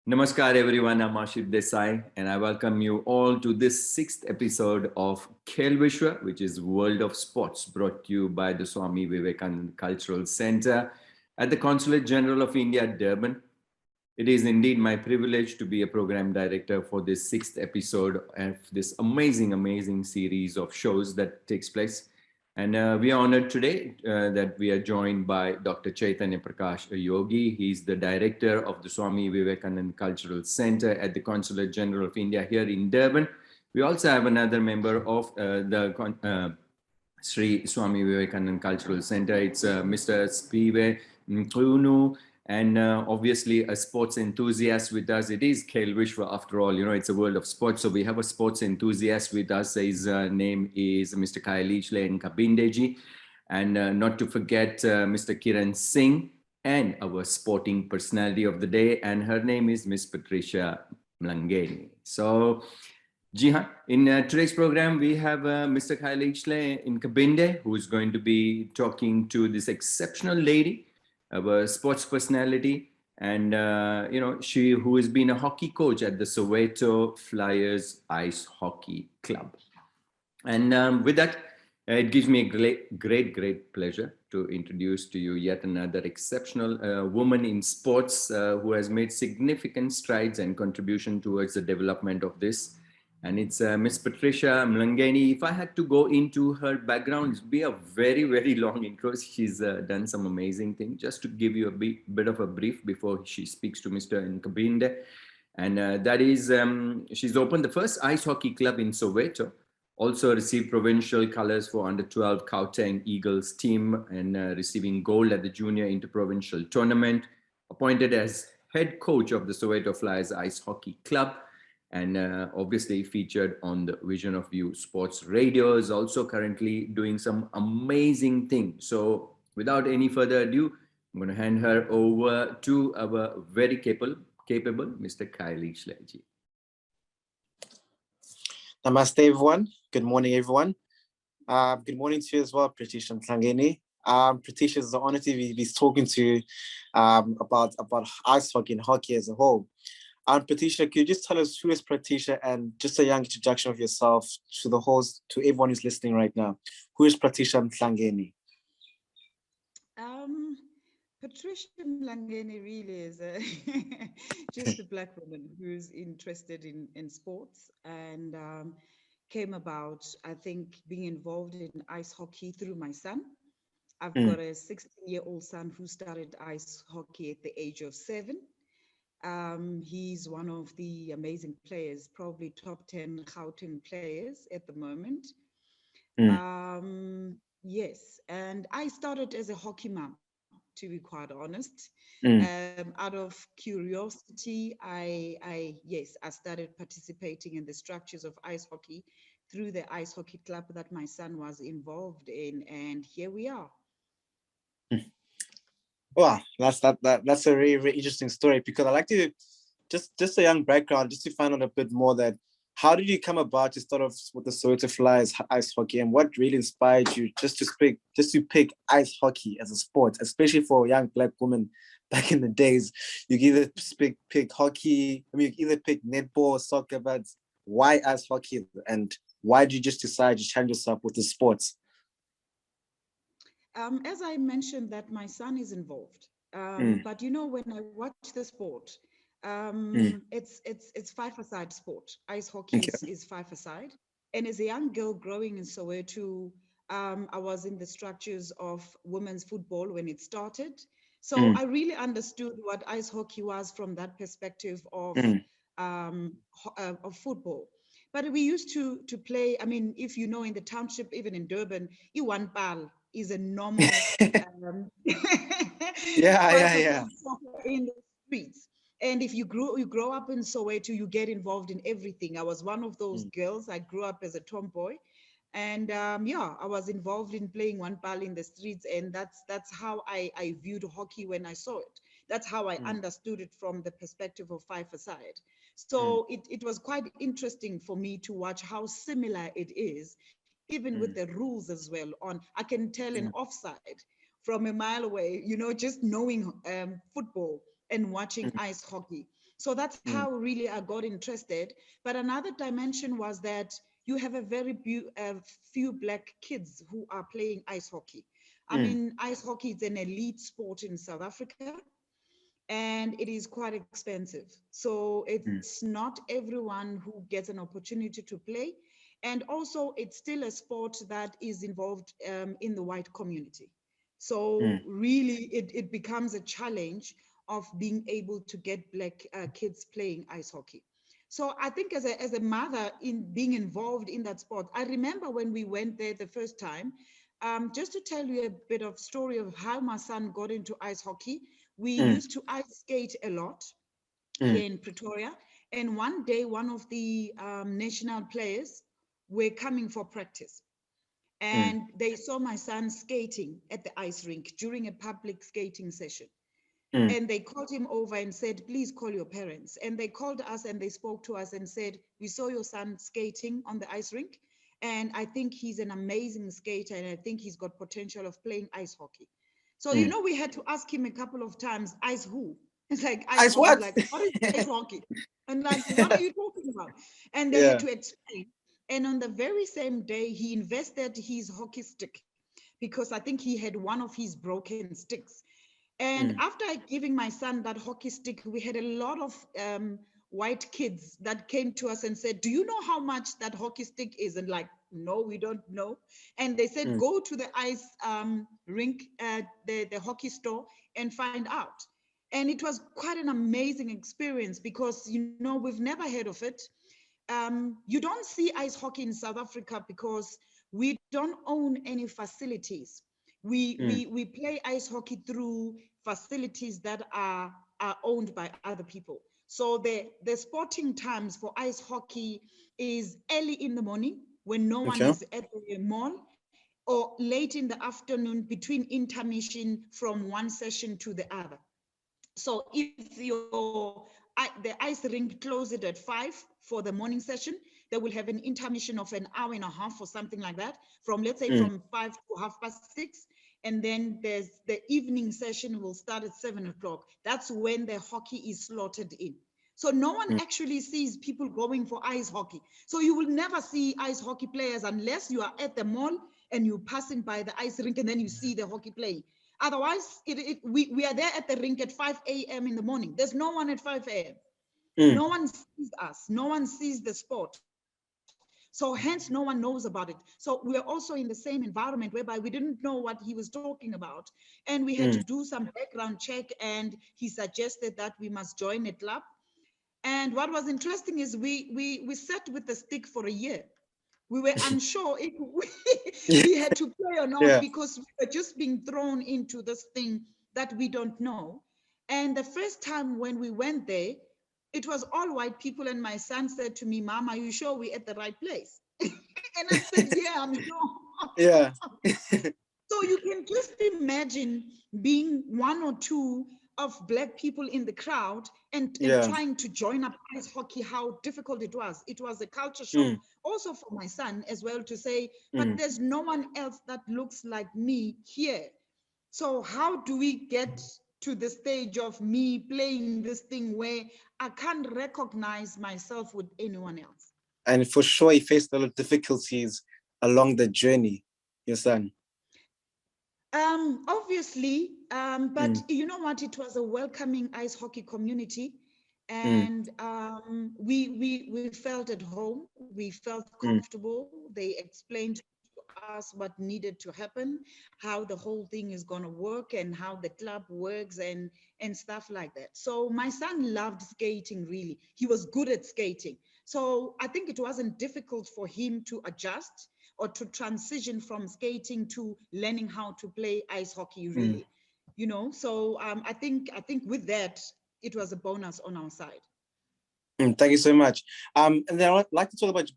Namaskar everyone, I'm Ashit Desai and I welcome you all to this sixth episode of Khelvishwa, which is World of Sports, brought to you by the Swami Vivekananda Cultural Center at the Consulate General of India, Durban. It is indeed my privilege to be a program director for this sixth episode of this amazing series of shows that takes place. And we are honored today that we are joined by Dr. Chaitanya Prakash Yogi. He's the director of the Swami Vivekananda Cultural Center at the Consulate General of India here in Durban. We also have another member of the Sri Swami Vivekananda Cultural Center. It's Mr. Spive Mlangeni, and obviously a sports enthusiast with us. It is Khelvishwa after all, it's a world of sports. So we have a sports enthusiast with us. His name is Mr. Khayelihle Nkabinde, and not to forget Mr. Kiran Singh, and our sporting personality of the day, and her name is Ms.Patricia Mlangeni. So in today's program, we have Mr. Khayelihle Nkabinde, who is going to be talking to this exceptional lady, a sports personality, and she who has been a hockey coach at the Soweto Flyers Ice Hockey Club. And with that, it gives me a great pleasure to introduce to you yet another exceptional woman in sports who has made significant strides and contribution towards the development of this. And it's Ms. Patricia Mlangeni. If I had to go into her background, it'd be a very long intro. She's done some amazing things. Just to give you a bit of a brief before she speaks to Mr. Nkabinde. And that is, she's opened the first ice hockey club in Soweto, also received provincial colors for under 12 Gauteng Eagles team, and receiving gold at the junior interprovincial tournament, appointed as head coach of the Soweto Flyers Ice Hockey Club, and obviously featured on the Vision of View Sports Radio, is also currently doing some amazing things. So without any further ado, I'm going to hand her over to our very capable Mr. Khayelihle. Namaste, everyone. Good morning, everyone. Good morning to you as well, Patricia Mlangeni. Patricia, it's an honor to be talking to you about ice hockey and hockey as a whole. Patricia, could you just tell us who is Patricia, and just a young introduction of yourself to the host, to everyone who's listening right now. Who is Patricia Mlangeni? Patricia Mlangeni really is just a Black woman who's interested in sports, and came about, I think, being involved in ice hockey through my son. I've got a 16-year-old son who started ice hockey at the age of 7. He's one of the amazing players, probably top 10 Gauteng players at the moment. Yes, and I started as a hockey mom, to be quite honest. Out of curiosity, I started participating in the structures of ice hockey through the ice hockey club that my son was involved in, and here we are. Wow, that's a very interesting story, because I like to just a young background, just to find out a bit more that how did you come about to start off with the Soweto Flyers ice hockey, and what really inspired you just to pick ice hockey as a sport, especially for a young Black woman back in the days? You either pick hockey, you either pick netball or soccer, but why ice hockey, and why did you just decide to challenge yourself with the sports? As I mentioned, that my son is involved, but when I watch the sport, it's five-a-side sport. Ice hockey is five-a-side, and as a young girl growing in Soweto, I was in the structures of women's football when it started. So I really understood what ice hockey was from that perspective of football. But we used to play. I mean, if you know, in the township, even in Durban, Iwan Pal is a normal yeah in the streets. And if you grow up in Soweto, you get involved in everything. I was one of those girls. I grew up as a tomboy, and I was involved in playing one ball in the streets, and that's how I viewed hockey when I saw it. That's how I understood it from the perspective of five-a-side. So it was quite interesting for me to watch how similar it is, even with the rules as well. I can tell an offside from a mile away, just knowing football and watching ice hockey. So that's how really I got interested. But another dimension was that you have a very few Black kids who are playing ice hockey. I mean, ice hockey is an elite sport in South Africa, and it is quite expensive. So it's not everyone who gets an opportunity to play. And also, it's still a sport that is involved in the white community. So really, it becomes a challenge of being able to get Black kids playing ice hockey. So I think as a mother in being involved in that sport, I remember when we went there the first time, just to tell you a bit of story of how my son got into ice hockey. We used to ice skate a lot here in Pretoria. And one day, one of the national players were coming for practice. And they saw my son skating at the ice rink during a public skating session. And they called him over and said, please call your parents. And they called us and they spoke to us and said, we saw your son skating on the ice rink. And I think he's an amazing skater. And I think he's got potential of playing ice hockey. So, you know, we had to ask him a couple of times, ice who? It's like ice Ice hockey. what? Like, what is ice hockey? And like, what are you talking about? And they Yeah. had to explain. And on the very same day, he invested his hockey stick because I think he had one of his broken sticks. And after giving my son that hockey stick, we had a lot of white kids that came to us and said, do you know how much that hockey stick is? And like, no, we don't know. And they said, go to the ice rink, the hockey store, and find out. And it was quite an amazing experience because, you know, we've never heard of it. You don't see ice hockey in South Africa because we don't own any facilities. We play ice hockey through facilities that are owned by other people. So the sporting times for ice hockey is early in the morning when no one Okay. is at the mall, or late in the afternoon between intermission from one session to the other. So if the ice rink closes at 5 for the morning session, they will have an intermission of an hour and a half or something like that, from let's say from 5 to 6:30. And then there's the evening session will start at 7 o'clock. That's when the hockey is slotted in. So no one actually sees people going for ice hockey. So you will never see ice hockey players unless you are at the mall and you're passing by the ice rink and then you see the hockey playing. Otherwise, we are there at the rink at 5 a.m. in the morning. There's no one at 5 a.m. No one sees us. No one sees the sport. So hence, no one knows about it. So we are also in the same environment whereby we didn't know what he was talking about. And we had to do some background check, and he suggested that we must join a club. And what was interesting is we sat with the stick for a year. We were unsure if we had to play or not Yeah. because we were just being thrown into this thing that we don't know. And the first time when we went there, it was all white people. And my son said to me, Mom, are you sure we're at the right place? And I said, yeah, I'm sure. Yeah. So you can just imagine being one or two of Black people in the crowd and Yeah. trying to join up ice hockey, how difficult it was. It was a culture shock also for my son as well to say, but there's no one else that looks like me here. So how do we get to the stage of me playing this thing where I can't recognize myself with anyone else? And for sure, he faced a lot of difficulties along the journey, your son. Obviously, but you know what? It was a welcoming ice hockey community, and we felt at home. We felt comfortable. They explained to us what needed to happen, how the whole thing is going to work, and how the club works, and stuff like that. So my son loved skating. Really, he was good at skating. So I think it wasn't difficult for him to adjust or to transition from skating to learning how to play ice hockey, really, you know. So I think with that, it was a bonus on our side. Thank you so much. And then I'd like to talk about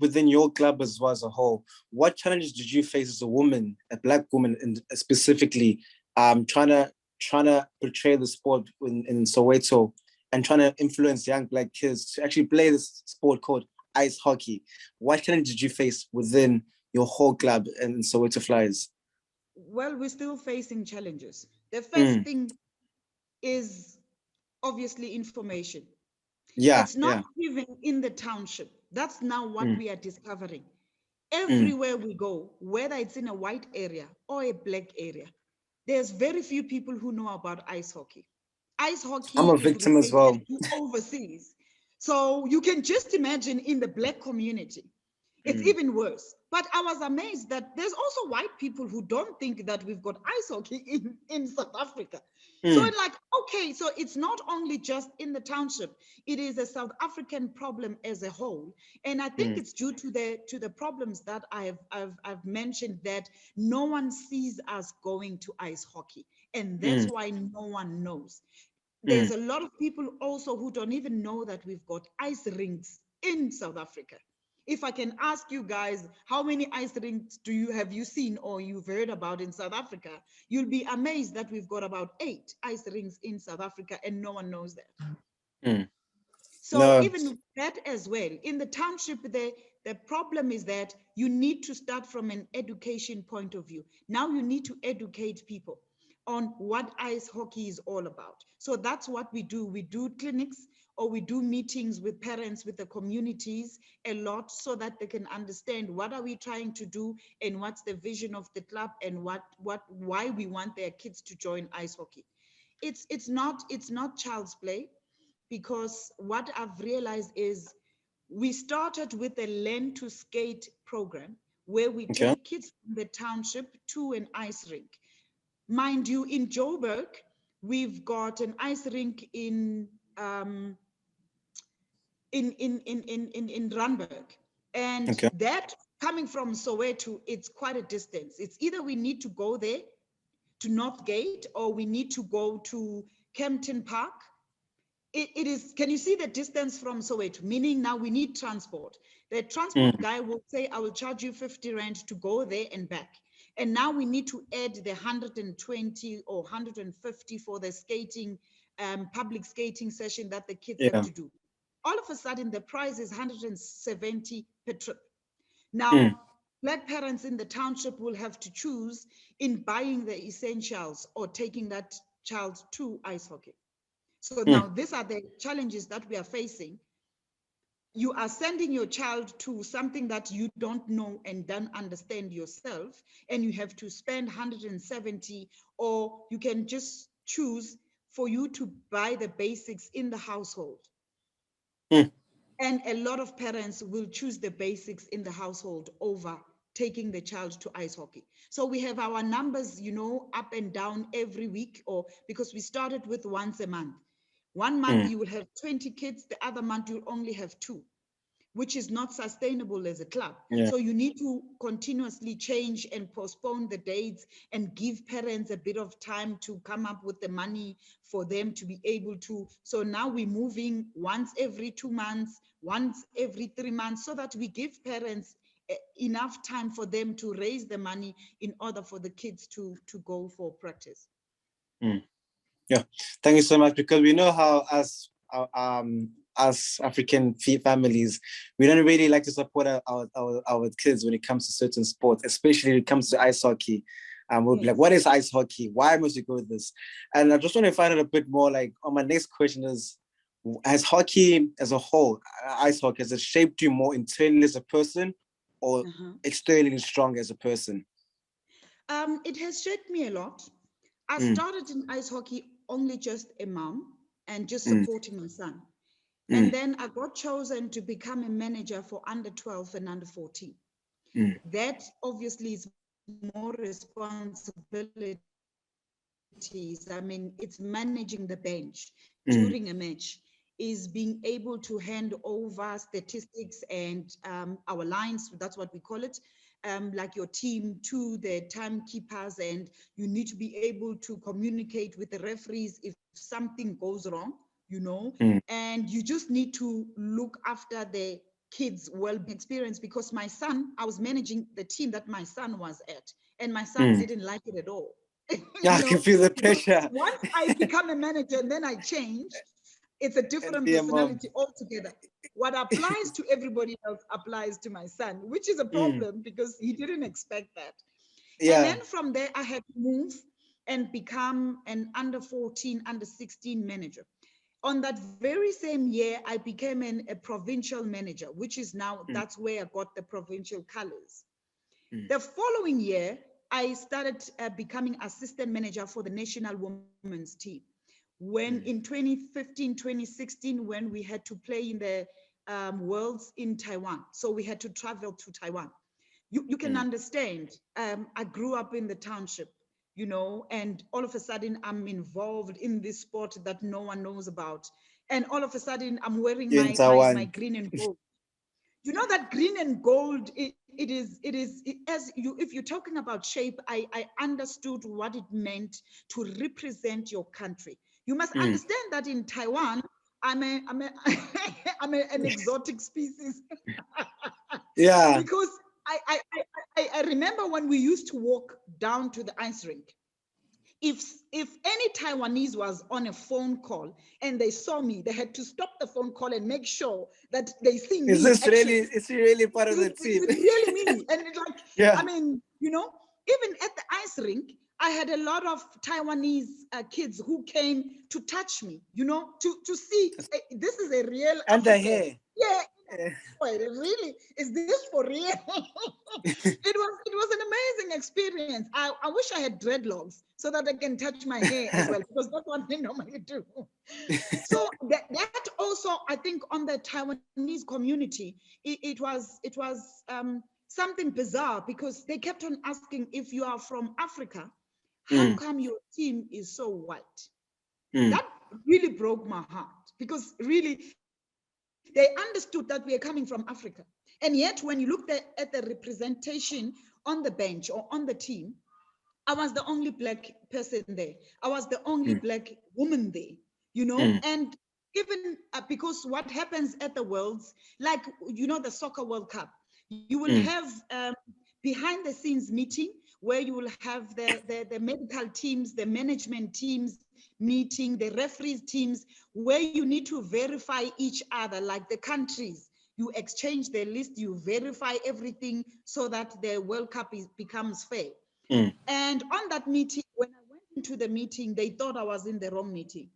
within your club as well as a whole. What challenges did you face as a woman, a Black woman, and specifically, trying to portray the sport in Soweto and trying to influence young Black kids to actually play this sport called ice hockey? What challenges did you face within your whole club and Soweto Flyers? Well, we're still facing challenges. The first thing is obviously information. Yeah, It's not yeah. even in the township. That's now what Mm, we are discovering. mm. Everywhere we go, whether it's in a white area or a black area, there's very few people who know about ice hockey. Ice I'm hockey a is victim as related well. to overseas. So you can just imagine in the black community, it's Mm, even worse. But I was amazed that there's also white people who don't think that we've got ice hockey in South Africa. So mm, it's like, okay, so it's not only just in the township, it is a South African problem as a whole. And I think mm, it's due to the problems that I've mentioned, that no one sees us going to ice hockey. And that's mm, why no one knows. There's mm. a lot of people also who don't even know that we've got ice rinks in South Africa. If I can ask you guys, how many ice rinks have you seen or you've heard about in South Africa? You'll be amazed that we've got about 8 ice rinks in South Africa and no one knows that. Mm. So No. even that as well, in the township, the problem is that you need to start from an education point of view. Now you need to educate people on what ice hockey is all about. So that's what we do. We do clinics or we do meetings with parents, with the communities a lot, so that they can understand what are we trying to do and what's the vision of the club and why we want their kids to join ice hockey. It's not child's play, because what I've realized is we started with a learn to skate program where we Okay. take kids from the township to an ice rink. Mind you, in Joburg, we've got an ice rink um, in Randburg. And Okay. that, coming from Soweto, it's quite a distance. It's either we need to go there to North Gate or we need to go to Kempton Park. It is, can you see the distance from Soweto? Meaning now we need transport. The transport Mm, guy will say, I will charge you 50 Rand to go there and back. And now we need to add the 120 or 150 for the skating, public skating session that the kids have yeah. to do. All of a sudden, the price is 170 per trip. Now, Mm, black parents in the township will have to choose in buying the essentials or taking that child to ice hockey. So now mm, these are the challenges that we are facing. You are sending your child to something that you don't know and don't understand yourself, and you have to spend 170, or you can just choose for you to buy the basics in the household. mm, And a lot of parents will choose the basics in the household over taking the child to ice hockey. So we have our numbers, up and down every week, or because we started with once a month. One month mm. you will have 20 kids, the other month you'll only have 2, which is not sustainable as a club. Yeah. So you need to continuously change and postpone the dates and give parents a bit of time to come up with the money for them to be able to. So now we're moving once every 2 months, once every 3 months, so that we give parents enough time for them to raise the money in order for the kids to go for practice. Mm. Yeah, thank you so much, because we know how as African families, we don't really like to support our kids when it comes to certain sports, especially when it comes to ice hockey. We'll be like, Yes. what is ice hockey? Why must you go with this? And I just want to find out a bit more, like, on my next question is, has hockey as a whole, ice hockey, has it shaped you more internally as a person or Uh-huh. externally strong as a person? It has shaped me a lot. I Mm, started in ice hockey only just a mom and just mm, supporting my son. And mm, then I got chosen to become a manager for under 12 and under 14. mm, That obviously is more responsibilities. I mean, it's managing the bench during a match, is mm, being able to hand over statistics and our lines, that's what we call it, like your team to the timekeepers, and you need to be able to communicate with the referees if something goes wrong, and mm, you just need to look after the kids' well-being experience, because my son, I was managing the team that my son was at, and my son mm. didn't like it at all. Yeah, I can feel the Because pressure. once I become a manager and then I change, it's a And different be a mom. personality altogether. What applies to everybody else applies to my son, which is a Mm, problem because he didn't expect that. And yeah. then from there, I had to move and become an under 14, under 16 manager. On that very same year, I became a provincial manager, which is now, that's where I got the provincial colors. The following year, I started becoming assistant manager for the national women's team. When in 2015, 2016, when we had to play in the Worlds in Taiwan, so we had to travel to Taiwan. You can understand, I grew up in the township, you know, and all of a sudden I'm involved in this sport that no one knows about. And all of a sudden I'm wearing In my Taiwan. green and gold. You know that green and gold, as you, if you're talking about shape, I understood what it meant to represent your country. You must understand that in Taiwan, an exotic species. Yeah. Because I remember when we used to walk down to the ice rink. If any Taiwanese was on a phone call and they saw me, they had to stop the phone call and make sure that they see Is me this really, actually. it's really part of the team? It's really me. And it's like, Yeah. I mean, you know, even at the ice rink, I had a lot of Taiwanese kids who came to touch me, you know, to see this is a real And the African. hair. Yeah. Eh, Wait, really? Is this for real? It was an amazing experience. I wish I had dreadlocks so that I can touch my hair as well, because that's what they normally do. So that also, I think, on the Taiwanese community, it was something bizarre, because they kept on asking, if you are from Africa, how come your team is so white? That really broke my heart, because really they understood that we are coming from Africa. And yet, when you look at the representation on the bench or on the team, I was the only black person there. I was the only black woman there, you know? And even because what happens at the Worlds, like, you know, the Soccer World Cup, you will have behind the scenes meeting where you will have the medical teams, the management teams meeting, the referees teams, where you need to verify each other, like the countries. You exchange the list, you verify everything so that the World Cup becomes fair. And on that meeting, when I went into the meeting, they thought I was in the wrong meeting.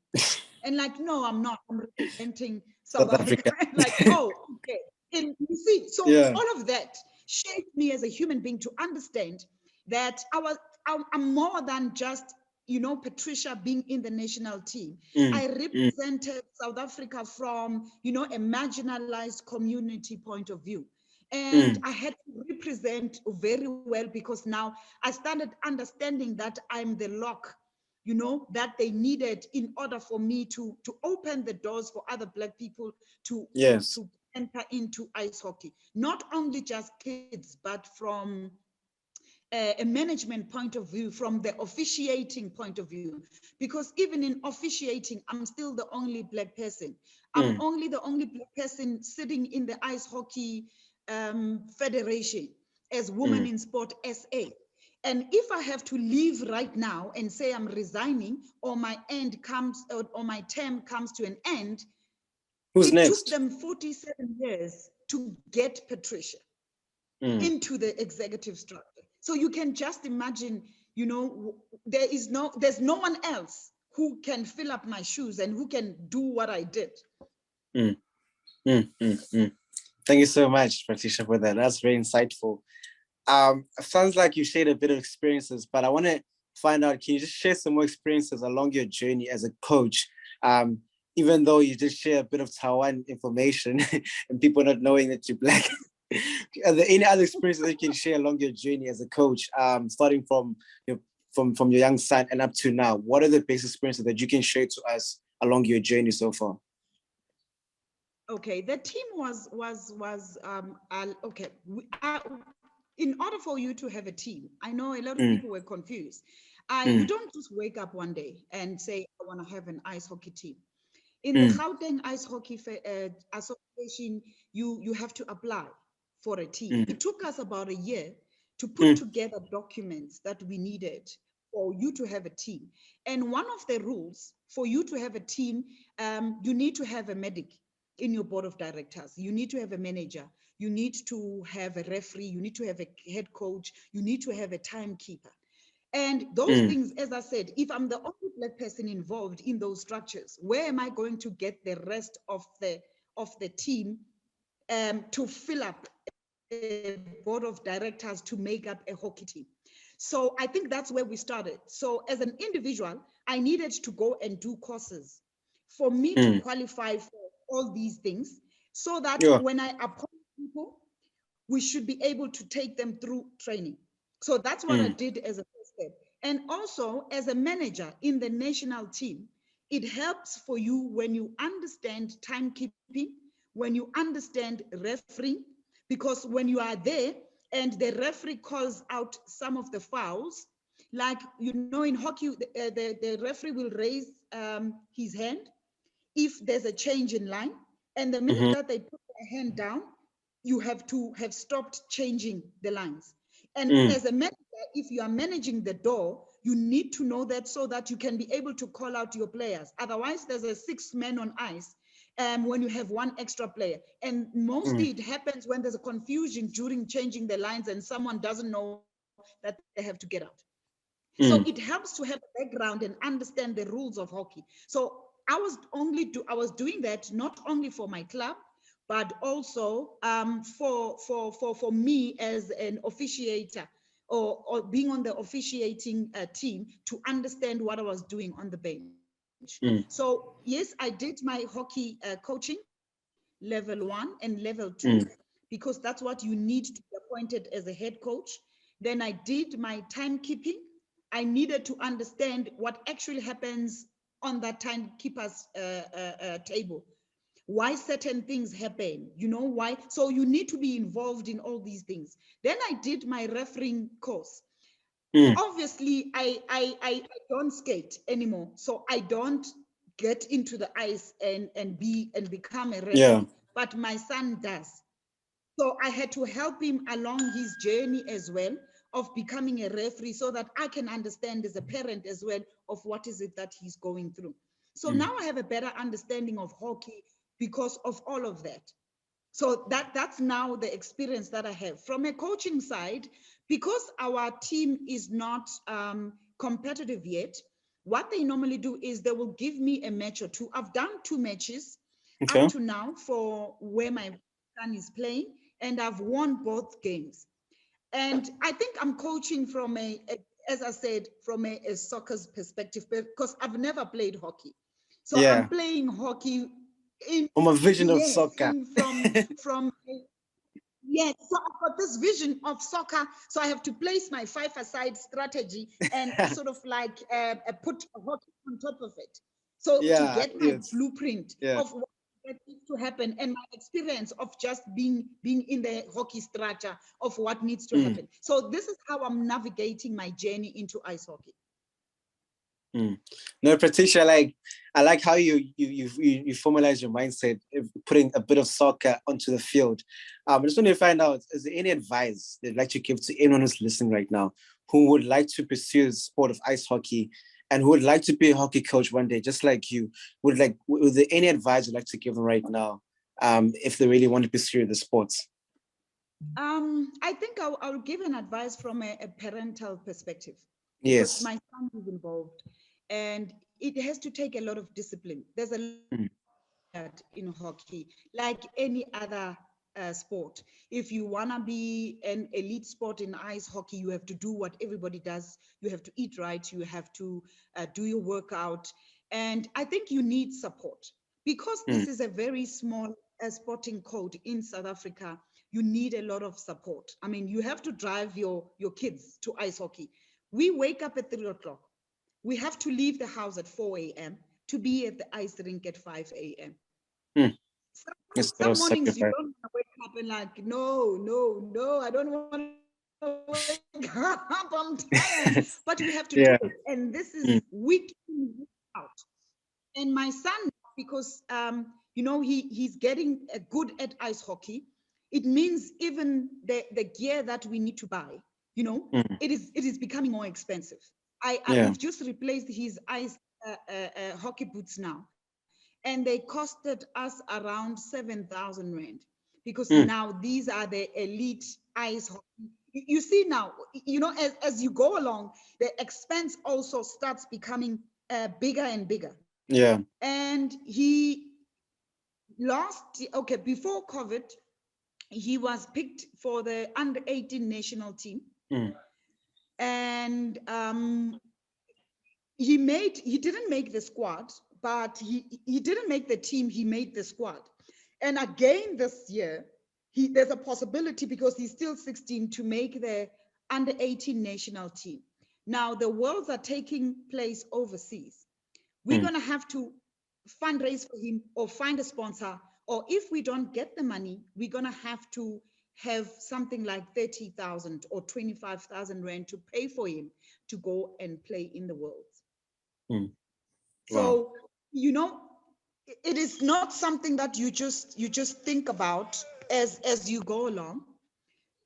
And like, no, I'm not. I'm representing South South Africa. Africa. Like, oh, okay. And you see, so Yeah. all of that shaped me as a human being to understand that I'm more than just, you know, Patricia being in the national team. I represented South Africa from, you know, a marginalized community point of view. And I had to represent very well, because now I started understanding that I'm the lock, you know, that they needed in order for me to open the doors for other Black people Yes. to enter into ice hockey. Not only just kids, but from a management point of view, from the officiating point of view, because even in officiating, I'm still the only Black person. I'm only the only Black person sitting in the ice hockey federation as Women in Sport SA. And if I have to leave right now and say I'm resigning, or my end comes, or my term comes to an end, Who's it took next? them 47 years to get Patricia into the executive structure. So you can just imagine, you know, there's no one else who can fill up my shoes and who can do what I did. Thank you so much, Patricia, for that. That's very insightful. Sounds like you shared a bit of experiences, but I want to find out, can you just share some more experiences along your journey as a coach? Even though you just share a bit of Taiwan information and people not knowing that you're Black, are there any other experiences that you can share along your journey as a coach, starting from your young son and up to now? What are the best experiences that you can share to us along your journey so far? Okay, the team was okay. In order for you to have a team, I know a lot of people were confused. You don't just wake up one day and say, I want to have an ice hockey team. In the Gauteng Ice Hockey Association, you have to apply for a team. It took us about a year to put together documents that we needed for you to have a team. And one of the rules for you to have a team, you need to have a medic in your board of directors. You need to have a manager. You need to have a referee. You need to have a head coach. You need to have a timekeeper. And those things, as I said, if I'm the only Black person involved in those structures, where am I going to get the rest of the team to fill up a board of directors to make up a hockey team? So I think that's where we started. So as an individual, I needed to go and do courses for me to qualify for all these things, so that when I appoint people, we should be able to take them through training. So that's what I did as a first step. And also, as a manager in the national team, it helps for you when you understand timekeeping, when you understand refereeing, because when you are there and the referee calls out some of the fouls, like, you know, in hockey, the referee will raise his hand if there's a change in line. And the minute that they put their hand down, you have to have stopped changing the lines. And as a manager, if you are managing the door, you need to know that, so that you can be able to call out your players. Otherwise, there's a 6 men on ice when you have one extra player. And mostly it happens when there's a confusion during changing the lines and someone doesn't know that they have to get out. So it helps to have a background and understand the rules of hockey. So I was doing that not only for my club, but also for me as an officiator, or being on the officiating team, to understand what I was doing on the bench. So yes, I did my hockey coaching, level 1 and level 2, because that's what you need to be appointed as a head coach. Then I did my timekeeping. I needed to understand what actually happens on that timekeeper's table, why certain things happen, you know, why. So you need to be involved in all these things. Then I did my refereeing course. Obviously, I don't skate anymore, so I don't get into the ice and become a referee. But my son does. So I had to help him along his journey as well of becoming a referee, so that I can understand as a parent as well of what is it that he's going through. So now I have a better understanding of hockey because of all of that. So that's now the experience that I have. From a coaching side, because our team is not competitive yet, what they normally do is they will give me a match or two. I've done 2 matches up to now for where my son is playing, and I've won both games. And I think I'm coaching from as I said, from a soccer's perspective, because I've never played hockey. So I'm playing hockey from a vision of soccer. From yes, so I've got this vision of soccer. So I have to place my 5-a-side strategy and sort of like put hockey on top of it. So to get my blueprint of what needs to happen, and my experience of just being in the hockey structure of what needs to happen. So this is how I'm navigating my journey into ice hockey. No, Patricia, I like how you formalize your mindset, putting a bit of soccer onto the field. I just want to find out, is there any advice that you'd like to give to anyone who's listening right now who would like to pursue the sport of ice hockey and who would like to be a hockey coach one day, just like you? Was there any advice you'd like to give them right now, if they really want to pursue the sports? I think I'll give an advice from a parental perspective. Yes. Because my son is involved, and it has to take a lot of discipline. There's a lot in hockey, like any other sport. If you want to be an elite sport in ice hockey, you have to do what everybody does. You have to eat right. You have to do your workout. And I think you need support, because this is a very small sporting code in South Africa. You need a lot of support. I mean, you have to drive your kids to ice hockey. We wake up at 3 o'clock. We have to leave the house at 4 a.m. to be at the ice rink at 5 a.m. Some mornings you don't want to wake up and like, no, I don't want to wake up. I'm tired. But we have to do it. And this is week in, week out. And my son, because he's getting good at ice hockey, it means even the gear that we need to buy, it is becoming more expensive. We've just replaced his ice hockey boots now, and they costed us around 7,000 rand, because now these are the elite ice hockey. you see now, as you go along, the expense also starts becoming bigger and bigger. Yeah. And before COVID, he was picked for the under 18 national team. And he didn't make the squad, but he didn't make the team, he made the squad. And again this year, there's a possibility, because he's still 16, to make the under 18 national team. Now the worlds are taking place overseas. We're going to have to fundraise for him or find a sponsor, or if we don't get the money, we're going to have to have something like 30,000 or 25,000 rand to pay for him to go and play in the worlds. So, it is not something that you just think about as you go along.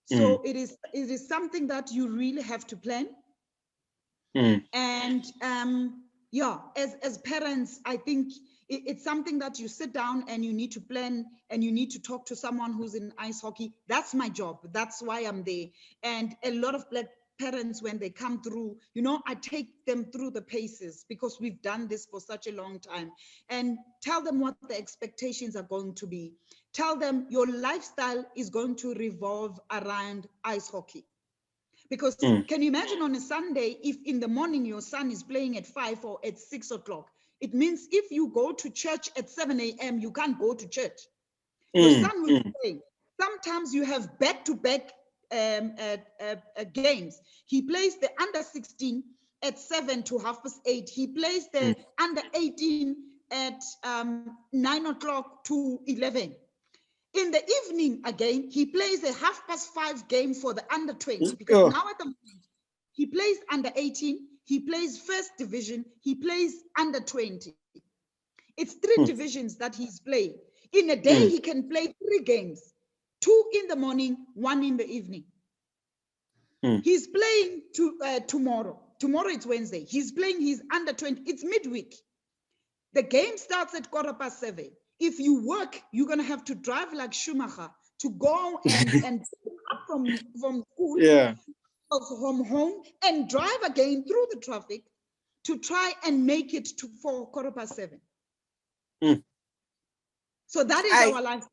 So it is something that you really have to plan. And as parents, I think it's something that you sit down and you need to plan, and you need to talk to someone who's in ice hockey. That's my job. That's why I'm there. And a lot of Black parents, when they come through, I take them through the paces, because we've done this for such a long time, and tell them what the expectations are going to be. Tell them your lifestyle is going to revolve around ice hockey. Because can you imagine on a Sunday, if in the morning your son is playing at 5 or at 6 o'clock, it means if you go to church at 7 a.m., you can't go to church. Your son will play. Sometimes you have back-to-back games. He plays the under 16 at 7 to 8:30. He plays the under 18 at 9 o'clock to 11. In the evening again, he plays a 5:30 game for the under 20, because now at the moment he plays under 18, he plays first division, he plays under 20. It's 3 divisions that he's playing. In a day, he can play 3 games, 2 in the morning, 1 in the evening. He's playing tomorrow. Tomorrow it's Wednesday. He's playing his under 20. It's midweek. The game starts at 7:15. If you work, you're going to have to drive like Schumacher to go and pick up from school, from home, and drive again through the traffic to try and make it to 7:15. So that is our life.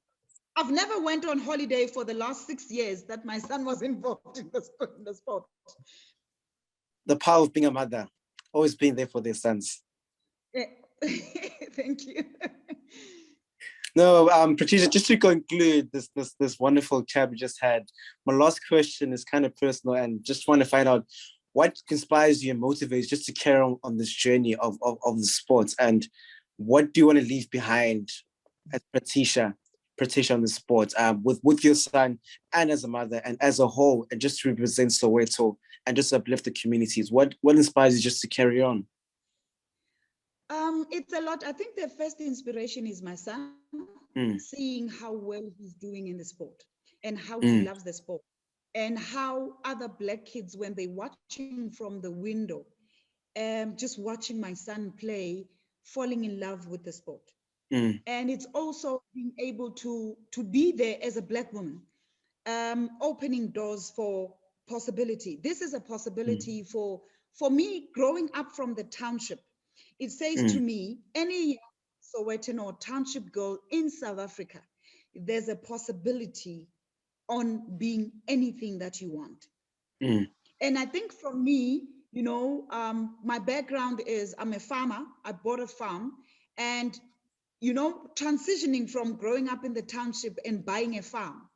I've never went on holiday for the last 6 years that my son was involved in the sport. The power of being a mother, always being there for their sons. Thank you. No, Patricia, just to conclude this wonderful chat we just had, my last question is kind of personal, and just want to find out what inspires you and motivates just to carry on this journey of the sports, and what do you want to leave behind as Patricia on the sports, with your son, and as a mother, and as a whole, and just to represent Soweto and just uplift the communities. What inspires you just to carry on? It's a lot. I think the first inspiration is my son, seeing how well he's doing in the sport, and how he loves the sport, and how other Black kids, when they're watching from the window, just watching my son play, falling in love with the sport. And it's also being able to be there as a Black woman, opening doors for possibility. This is a possibility for me growing up from the township. It says to me, any Sowetan or township girl in South Africa, there's a possibility on being anything that you want. And I think for me, my background is I'm a farmer. I bought a farm, and transitioning from growing up in the township and buying a farm,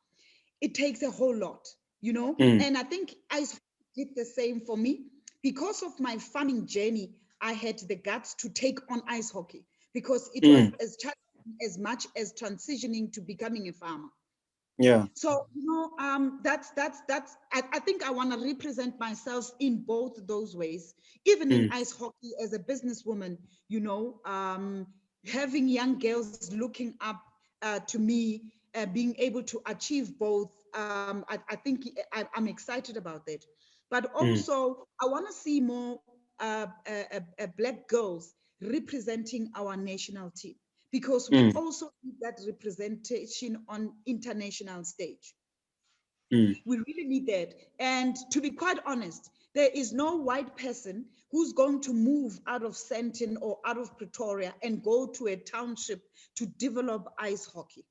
it takes a whole lot, and I think I did the same for me. Because of my farming journey, I had the guts to take on ice hockey, because it was as challenging as much as transitioning to becoming a farmer. Yeah. So, that's I think I want to represent myself in both those ways, even in ice hockey as a businesswoman, having young girls looking up to me, being able to achieve both. I think I'm excited about that. But also, I want to see more Black girls representing our national team, because we also need that representation on international stage. We really need that. And to be quite honest, there is no white person who's going to move out of Sandton or out of Pretoria and go to a township to develop ice hockey.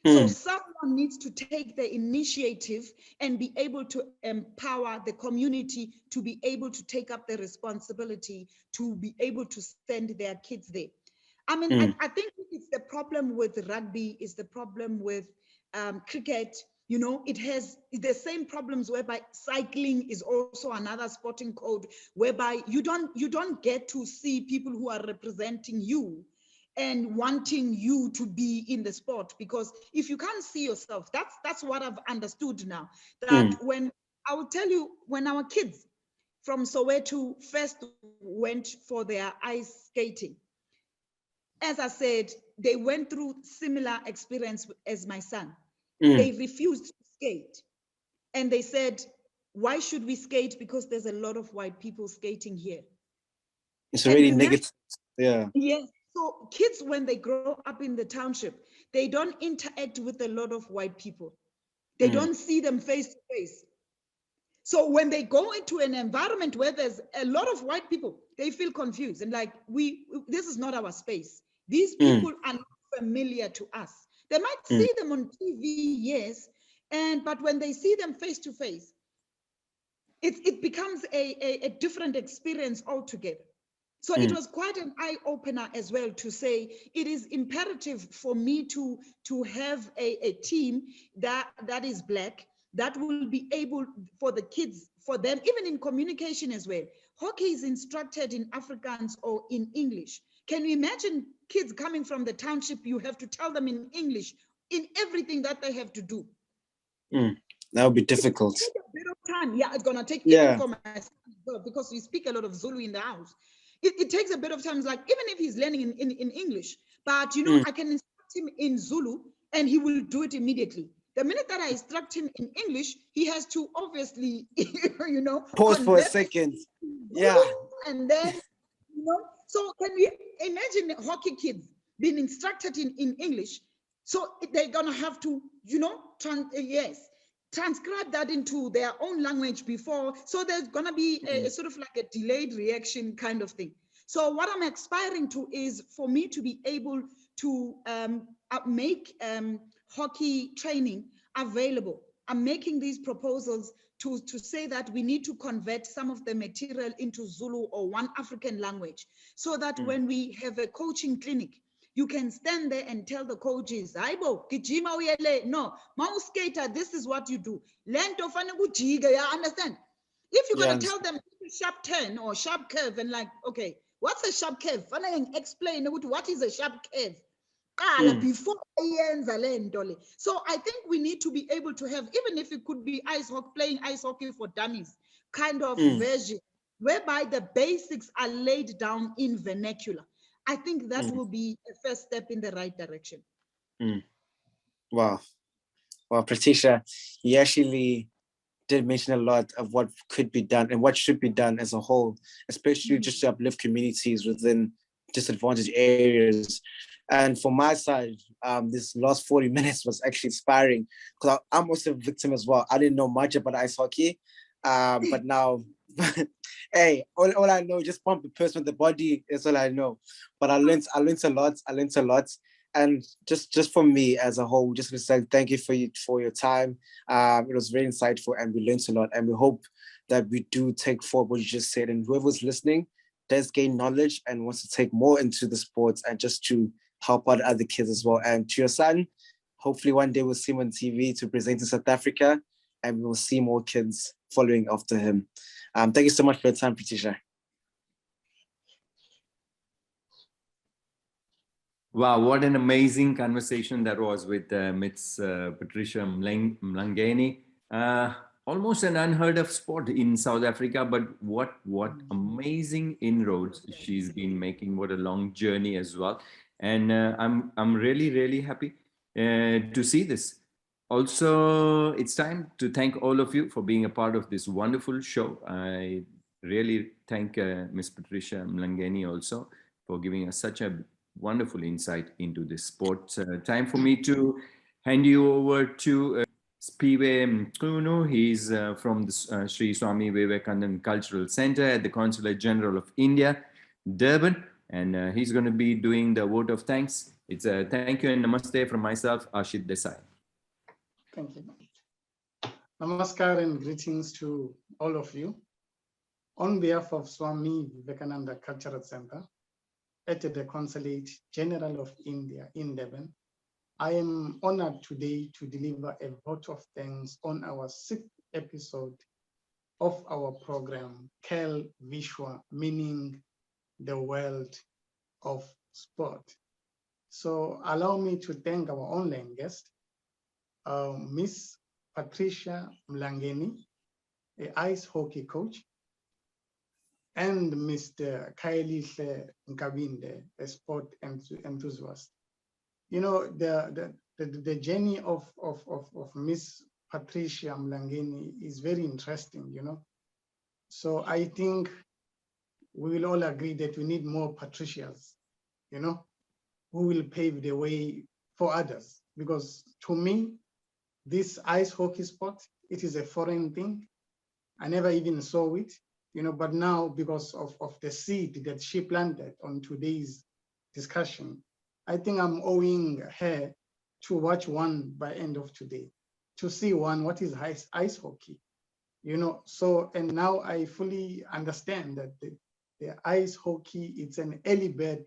So someone needs to take the initiative and be able to empower the community to be able to take up the responsibility to be able to send their kids there. I mean, I think it's the problem with rugby, is the problem with cricket. You know, it has the same problems whereby cycling is also another sporting code whereby you don't get to see people who are representing you and wanting you to be in the sport, because if you can't see yourself, that's what I've understood now, that when I will tell you, when our kids from Soweto first went for their ice skating, as I said, they went through similar experience as my son. They refused to skate, and they said, why should we skate? Because there's a lot of white people skating here. It's already negative. Yeah. Yes. So kids, when they grow up in the township, they don't interact with a lot of white people. They don't see them face to face. So when they go into an environment where there's a lot of white people, they feel confused and like, this is not our space. These people are not familiar to us. They might see them on TV, yes, but when they see them face to face, it becomes a different experience altogether. So it was quite an eye-opener as well to say it is imperative for me to have a team that is Black, that will be able for the kids, for them, even in communication as well. Hockey is instructed in Afrikaans or in English. Can you imagine kids coming from the township? You have to tell them in English in everything that they have to do. That would be difficult. It a bit of time. Yeah, it's gonna take even for my son, because we speak a lot of Zulu in the house. It takes a bit of time. It's like, even if he's learning in English, but you know, I can instruct him in Zulu and he will do it immediately. The minute that I instruct him in English, he has to obviously, you know, pause for a second. Yeah. And then, you know, so can we imagine hockey kids being instructed in English? So they're gonna have to, you know, transcribe that into their own language before. So there's gonna be a sort of like a delayed reaction kind of thing. So what I'm aspiring to is for me to be able to make hockey training available. I'm making these proposals to say that we need to convert some of the material into Zulu or one African language, so that when we have a coaching clinic, you can stand there and tell the coaches, Aibo, gijima uyele. No, skater, this is what you do. Lento fane kujiga, you understand? If you're going to tell them sharp turn or sharp curve, and like, okay, what's a sharp curve? Fane explain what is a sharp curve. Before so I think we need to be able to have, even if it could be playing ice hockey for dummies kind of version, whereby the basics are laid down in vernacular. I think that will be a first step in the right direction. Wow. Well, Patricia, you actually did mention a lot of what could be done and what should be done as a whole, especially just to uplift communities within disadvantaged areas. And for my side, this last 40 minutes was actually inspiring, because I'm also a victim as well. I didn't know much about ice hockey, but now, hey, all I know, just pump the person with the body is all I know. But I learned a lot. And just for me as a whole, just to say thank you for your time. It was very insightful, and we learned a lot. And we hope that we do take forward what you just said, and whoever's listening does gain knowledge and wants to take more into the sports and just to help out other kids as well. And to your son, hopefully one day we'll see him on TV to present in South Africa, and we'll see more kids following after him. Thank you so much for your time, Patricia. Wow, what an amazing conversation that was with Ms.Patricia Mlangeni. Almost an unheard of sport in South Africa, but what amazing inroads she's been making. What a long journey as well. And I'm really happy to see this. Also, it's time to thank all of you for being a part of this wonderful show. I really thank Ms. Patricia Mlangeni also for giving us such a wonderful insight into this sport. Time for me to hand you over to Spiwe Mkunu. He's from the Sri Swami Vivekananda Cultural Center at the Consulate General of India, Durban, and he's going to be doing the vote of thanks. It's a thank you and namaste from myself, Ashit Desai. Thank you. Namaskar and greetings to all of you. On behalf of Swami Vivekananda Cultural Center at the Consulate General of India in Durban, I am honored today to deliver a vote of thanks on our 6th episode of our program, Khel, Vishwa, meaning the world of sport. So allow me to thank our online guest, Ms.Patricia Mlangeni, an ice hockey coach, and Mr. Khayelihle Nkabinde, a sport enthusiast. You know, the journey of Miss Patricia Mlangeni is very interesting, you know. So I think we will all agree that we need more Patricias, you know, who will pave the way for others. Because to me, this ice hockey sport, it is a foreign thing. I never even saw it, you know, but now because of the seed that she planted on today's discussion, I think I'm owing her to watch one by end of today, to see one, what is ice hockey, you know. So, and now I fully understand that the ice hockey, it's an early bird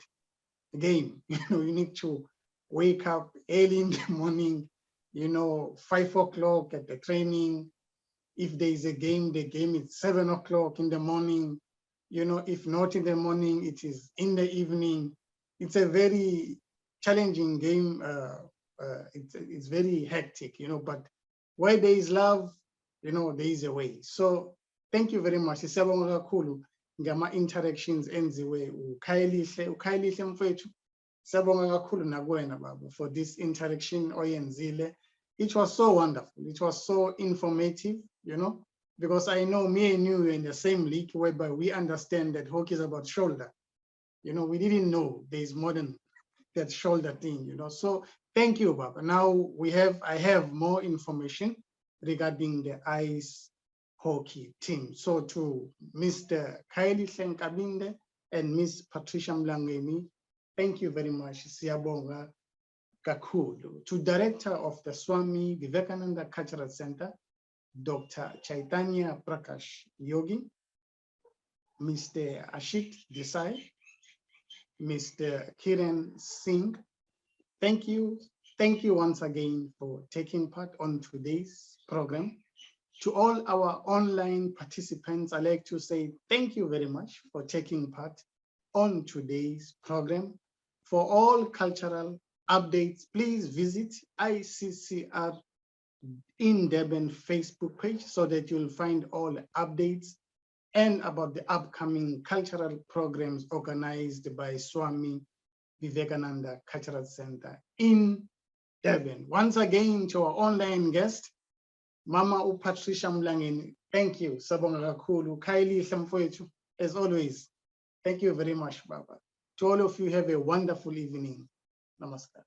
game. You know, you need to wake up early in the morning, you know, 5 o'clock at the training. If there is a game, the game is 7 o'clock in the morning. You know, if not in the morning, it is in the evening. It's a very challenging game. It's very hectic, you know, but where there is love, you know, there is a way. So thank you very much. Siyabonga kakhulu ngama interactions enziwe uKhayelihle mfethu. Siyabonga kakhulu nakuwena baba for this interaction oyenzile. It was so wonderful. It was so informative, you know, because I know me and you are in the same league whereby we understand that hockey is about shoulder. You know, we didn't know there's more than that shoulder thing, you know. So thank you, Baba. Now I have more information regarding the ice hockey team. So to Mr. Khayelihle Nkabinde and Ms. Patricia Mlangeni, thank you very much. Siyabonga kakhulu. To Director of the Swami Vivekananda Cultural Center, Dr. Chaitanya Prakash Yogi, Mr. Ashit Desai, Mr. Kiran Singh, thank you. Thank you once again for taking part on today's program. To all our online participants, I'd like to say thank you very much for taking part on today's program. For all cultural updates, please visit ICCR in Durban Facebook page so that you'll find all updates and about the upcoming cultural programs organized by Swami Vivekananda Cultural Center in Durban. Once again, to our online guest, Mama Patricia Mlangeni, thank you. Sabonga kakhulu. Khayelihle mfowethu, as always, thank you very much, Baba. To all of you, have a wonderful evening. Namaskar.